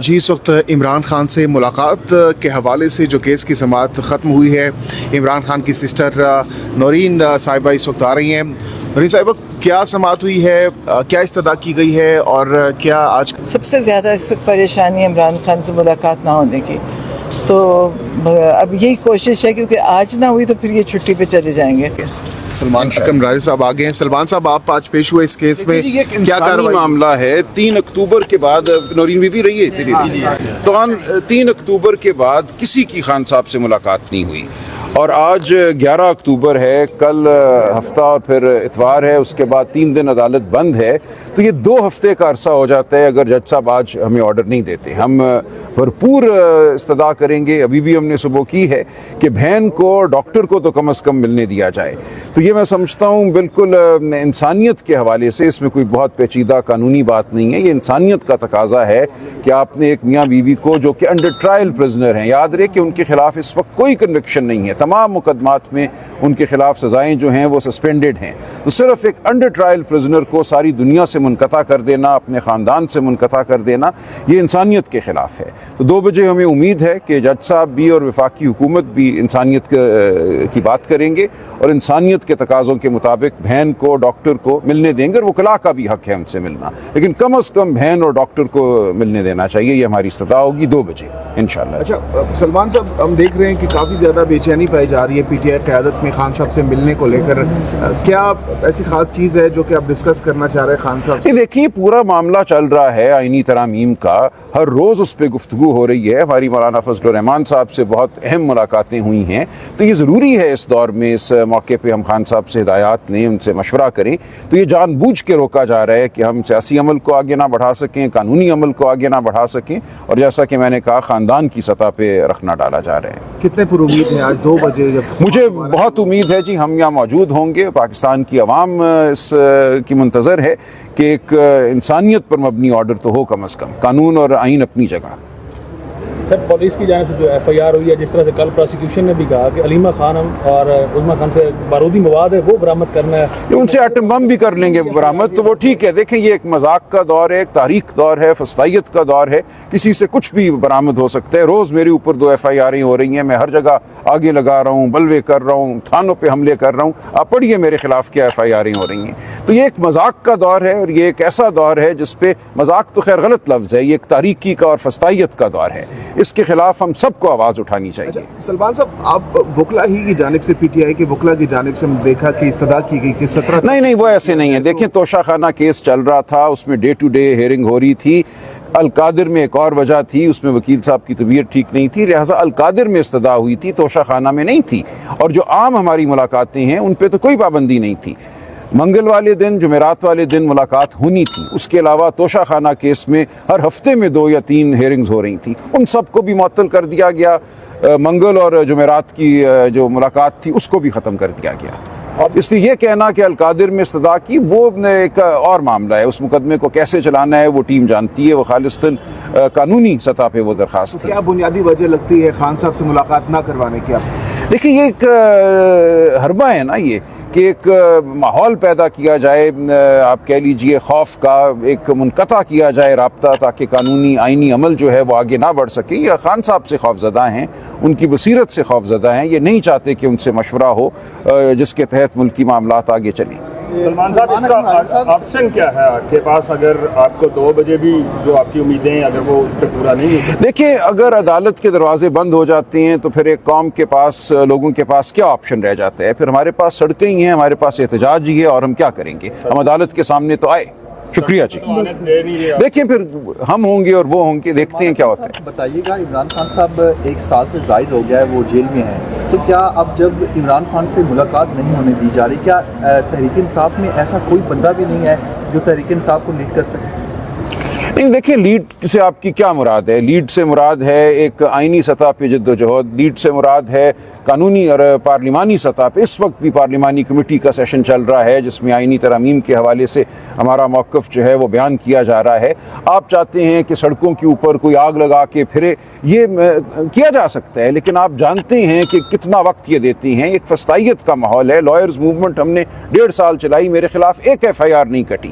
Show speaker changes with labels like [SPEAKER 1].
[SPEAKER 1] جی اس وقت عمران خان سے ملاقات کے حوالے سے جو کیس کی سماعت ختم ہوئی ہے، عمران خان کی سسٹر نورین صاحبہ اس وقت آ رہی ہیں۔ نورین صاحبہ، کیا سماعت ہوئی ہے، کیا استدعا کی گئی ہے، اور کیا آج
[SPEAKER 2] سب سے زیادہ اس وقت پریشانی عمران خان سے ملاقات نہ ہونے کی، تو اب یہی کوشش ہے کیونکہ آج نہ ہوئی تو پھر یہ چھٹی پہ چلے جائیں گے۔
[SPEAKER 1] سلمان اکرم راجہ صاحب آگے ہیں۔ سلمان صاحب، آپ آج پیش ہوئے اس کیس میں،
[SPEAKER 3] یہ ایک
[SPEAKER 1] کیا
[SPEAKER 3] انسانی
[SPEAKER 1] کارروائی؟
[SPEAKER 3] معاملہ ہے۔ 3 اکتوبر کے بعد نورین بی رہی ہے تو 3 اکتوبر کے بعد کسی کی خان صاحب سے ملاقات نہیں ہوئی، اور آج 11 اکتوبر ہے، کل ہفتہ اور پھر اتوار ہے، اس کے بعد 3 دن عدالت بند ہے، تو یہ 2 ہفتے کا عرصہ ہو جاتا ہے اگر جج صاحب آج ہمیں آرڈر نہیں دیتے۔ ہم بھرپور استدعا کریں گے، ابھی بھی ہم نے صبح کی ہے کہ بہن کو اور ڈاکٹر کو تو کم از کم ملنے دیا جائے۔ تو یہ میں سمجھتا ہوں بالکل انسانیت کے حوالے سے اس میں کوئی بہت پیچیدہ قانونی بات نہیں ہے، یہ انسانیت کا تقاضا ہے کہ آپ نے ایک میاں بیوی کو جو کہ انڈر ٹرائل پرزنر ہیں، یاد رہے کہ ان کے خلاف اس وقت کوئی کنوکشن نہیں ہے، تمام مقدمات میں ان کے خلاف سزائیں جو ہیں وہ سسپینڈڈ ہیں، تو صرف ایک انڈر ٹرائل پرزنر کو ساری دنیا سے منقطع کر دینا، اپنے خاندان سے منقطع کر دینا، یہ انسانیت کے خلاف ہے۔ تو 2 بجے ہمیں امید ہے کہ جج صاحب بھی اور وفاقی حکومت بھی انسانیت کی بات کریں گے اور انسانیت کے تقاضوں کے مطابق بہن کو ڈاکٹر کو ملنے دیں گے، اور وکلاء کا بھی حق ہے ان سے ملنا، لیکن کم از کم بہن اور ڈاکٹر کو ملنے دینا چاہیے۔ یہ ہماری استدعا ہوگی 2 بجے انشاءاللہ۔
[SPEAKER 1] اچھا سلمان صاحب، ہم دیکھ رہے ہیں کہ کافی زیادہ بے چینی پائی جا رہی ہے پی ٹی آئی قیادت میں خان صاحب سے ملنے کو لے کر، کیا ایسی خاص چیز ہے جو کہ آپ ڈسکس کرنا چاہ رہے ہیں خان صاحب سے؟
[SPEAKER 3] دیکھیے، پورا معاملہ چل رہا ہے آئینی ترامیم کا، ہر روز اس پہ گفتگو ہو رہی ہے، ہماری مولانا فضل الرحمان صاحب سے بہت اہم ملاقاتیں ہوئی ہیں، تو یہ ضروری ہے اس دور میں، اس موقع پہ ہم خان صاحب سے ہدایات لیں، ان سے مشورہ کریں۔ تو یہ جان بوجھ کے روکا جا رہا ہے کہ ہم سیاسی عمل کو آگے نہ بڑھا سکیں، قانونی عمل کو آگے نہ بڑھا سکیں، اور جیسا کہ میں نے کہا خاندان کی سطح پہ رکھنا ڈالا جا رہا ہے۔
[SPEAKER 1] کتنے پر امید ہیں آج 2 بجے؟
[SPEAKER 3] مجھے بہت امید ہے جی، ہم یہاں موجود ہوں گے، پاکستان کی عوام اس کی منتظر ہے کہ ایک انسانیت پر مبنی آرڈر تو ہو، کم از کم قانون اور آئین اپنی جگہ۔
[SPEAKER 4] سر، پولیس کی جانب سے جو ایف آئی آر ہوئی ہے، جس طرح سے کل پروسیکیوشن نے بھی کہا کہ علیمہ خان اور عظمیٰ خان سے بارودی مواد ہے وہ برآمد کرنا ہے،
[SPEAKER 3] ان سے ایٹم بم بھی کر لیں گے برآمد، تو وہ ٹھیک ہے۔ دیکھیں، یہ ایک مذاق کا دور ہے، ایک تاریخ دور ہے، فسطائیت کا دور ہے، کسی سے کچھ بھی برآمد ہو سکتا ہے۔ روز میرے اوپر 2 ایف آئی آریں ہو رہی ہیں، میں ہر جگہ آگے لگا رہا ہوں، بلوے کر رہا ہوں، تھانوں پہ حملے کر رہا ہوں، آپ پڑھیے میرے خلاف کیا ایف آئی آریں ہو رہی ہیں۔ تو یہ ایک مذاق کا دور ہے، اور یہ ایک ایسا دور ہے جس پہ مذاق تو خیر غلط لفظ ہے، یہ ایک تاریکی کا اور فسطائیت کا دور ہے، اس کے خلاف ہم سب کو آواز اٹھانی چاہیے۔
[SPEAKER 1] سلمان صاحب، آپ وکلا ہی کی جانب سے، پی ٹی آئی کے وکلا کی جانب سے ہم دیکھا کہ استدعا کی گئی کہ 17
[SPEAKER 3] نہیں، وہ ایسے نہیں ہے۔ دیکھیں، توشہ خانہ کیس چل رہا تھا، اس میں ڈے ٹو ڈے ہیئرنگ ہو رہی تھی۔ القادر میں ایک اور وجہ تھی، اس میں وکیل صاحب کی طبیعت ٹھیک نہیں تھی، لہٰذا القادر میں استدعا ہوئی تھی، توشہ خانہ میں نہیں تھی، اور جو عام ہماری ملاقاتیں ہیں ان پہ تو کوئی پابندی نہیں تھی۔ منگل والے دن، جمعرات والے دن ملاقات ہونی تھی، اس کے علاوہ توشہ خانہ کیس میں ہر ہفتے میں 2 یا 3 ہیئرنگز ہو رہی تھیں، ان سب کو بھی معطل کر دیا گیا۔ منگل اور جمعرات کی جو ملاقات تھی اس کو بھی ختم کر دیا گیا۔ اس لیے یہ کہنا کہ القادر میں استدعا کی، وہ ایک اور معاملہ ہے، اس مقدمے کو کیسے چلانا ہے وہ ٹیم جانتی ہے، وہ خالصتاً قانونی سطح پہ وہ درخواست تھی۔
[SPEAKER 1] کیا بنیادی وجہ لگتی ہے خان صاحب سے ملاقات نہ کروانے کی؟
[SPEAKER 3] دیکھیے، یہ ایک حربہ ہے نا، یہ کہ ایک ماحول پیدا کیا جائے، آپ کہہ لیجئے خوف کا، ایک منقطع کیا جائے رابطہ، تاکہ قانونی آئینی عمل جو ہے وہ آگے نہ بڑھ سکے۔ یہ خان صاحب سے خوف زدہ ہیں، ان کی بصیرت سے خوف زدہ ہیں، یہ نہیں چاہتے کہ ان سے مشورہ ہو جس کے تحت ملکی معاملات آگے چلیں۔
[SPEAKER 5] سلمان صاحب، اس کا آپشن کیا ہے آپ کے پاس اگر آپ کو 2 بجے بھی جو آپ کی امیدیں ہیں اگر وہ اس پہ پورا نہیں ہوتا؟
[SPEAKER 3] دیکھیں، اگر عدالت کے دروازے بند ہو جاتے ہیں تو پھر ایک قوم کے پاس، لوگوں کے پاس کیا آپشن رہ جاتا ہے؟ پھر ہمارے پاس سڑکیں ہی ہیں، ہمارے پاس احتجاج ہی ہے، اور ہم کیا کریں گے؟ ہم عدالت کے سامنے تو آئے۔ شکریہ جی۔ دیکھیں، پھر ہم ہوں گے اور وہ ہوں گے، دیکھتے ہیں کیا ہوتا ہے۔
[SPEAKER 6] بتائیے گا، عمران خان صاحب 1 سال سے زائد ہو گیا ہے وہ جیل میں ہیں، تو کیا اب جب عمران خان سے ملاقات نہیں ہونے دی جا رہی، کیا تحریک انصاف میں ایسا کوئی بندہ بھی نہیں ہے جو تحریک انصاف کو لیڈ کر سکے؟
[SPEAKER 3] نہیں، دیکھیں، لیڈ سے آپ کی کیا مراد ہے؟ لیڈ سے مراد ہے ایک آئینی سطح پہ جد و جہد، لیڈ سے مراد ہے قانونی اور پارلیمانی سطح پہ۔ اس وقت بھی پارلیمانی کمیٹی کا سیشن چل رہا ہے جس میں آئینی ترامیم کے حوالے سے ہمارا موقف جو ہے وہ بیان کیا جا رہا ہے۔ آپ چاہتے ہیں کہ سڑکوں کے اوپر کوئی آگ لگا کے پھرے، یہ کیا جا سکتا ہے، لیکن آپ جانتے ہیں کہ کتنا وقت یہ دیتی ہیں۔ ایک فسطائیت کا ماحول ہے، لائرز موومنٹ ہم نے 1.5 سال چلائی، میرے خلاف 1 ایف آئی آر نہیں کٹی۔